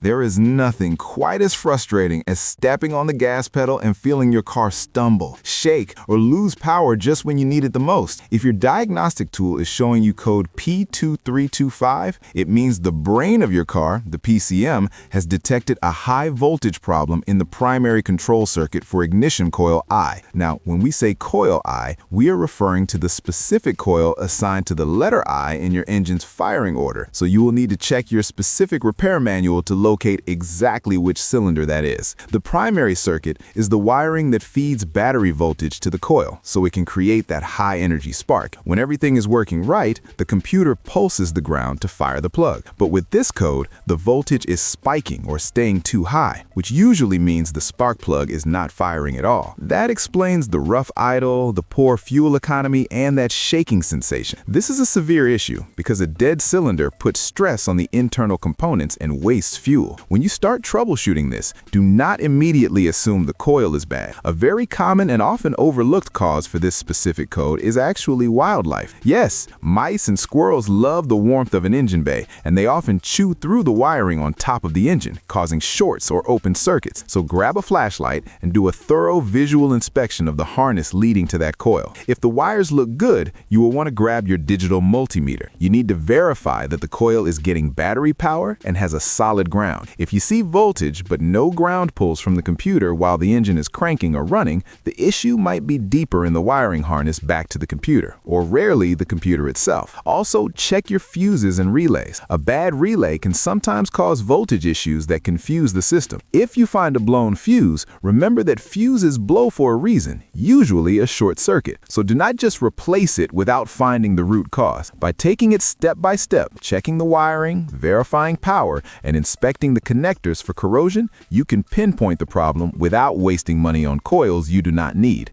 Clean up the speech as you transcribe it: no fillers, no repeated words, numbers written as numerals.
There is nothing quite as frustrating as stepping on the gas pedal and feeling your car stumble, shake, or lose power just when you need it the most. If your diagnostic tool is showing you code P2325, it means the brain of your car, the PCM, has detected a high voltage problem in the primary control circuit for ignition coil I. Now, when we say coil I, we are referring to the specific coil assigned to the letter I in your engine's firing order, so you will need to check your specific repair manual to locate exactly which cylinder that is. The primary circuit is the wiring that feeds battery voltage to the coil, so it can create that high-energy spark. When everything is working right, the computer pulses the ground to fire the plug. But with this code, the voltage is spiking or staying too high, which usually means the spark plug is not firing at all. That explains the rough idle, the poor fuel economy, and that shaking sensation. This is a severe issue because a dead cylinder puts stress on the internal components and wastes fuel. When you start troubleshooting this, do not immediately assume the coil is bad. A very common and often overlooked cause for this specific code is actually wildlife. Yes, mice and squirrels love the warmth of an engine bay, and they often chew through the wiring on top of the engine, causing shorts or open circuits. So grab a flashlight and do a thorough visual inspection of the harness leading to that coil. If the wires look good, you will want to grab your digital multimeter. You need to verify that the coil is getting battery power and has a solid ground. If you see voltage but no ground pulls from the computer while the engine is cranking or running, the issue might be deeper in the wiring harness back to the computer, or rarely the computer itself. Also, check your fuses and relays. A bad relay can sometimes cause voltage issues that confuse the system. If you find a blown fuse, remember that fuses blow for a reason, usually a short circuit. So do not just replace it without finding the root cause. By taking it step by step, checking the wiring, verifying power, and inspecting the connectors for corrosion, you can pinpoint the problem without wasting money on coils you do not need.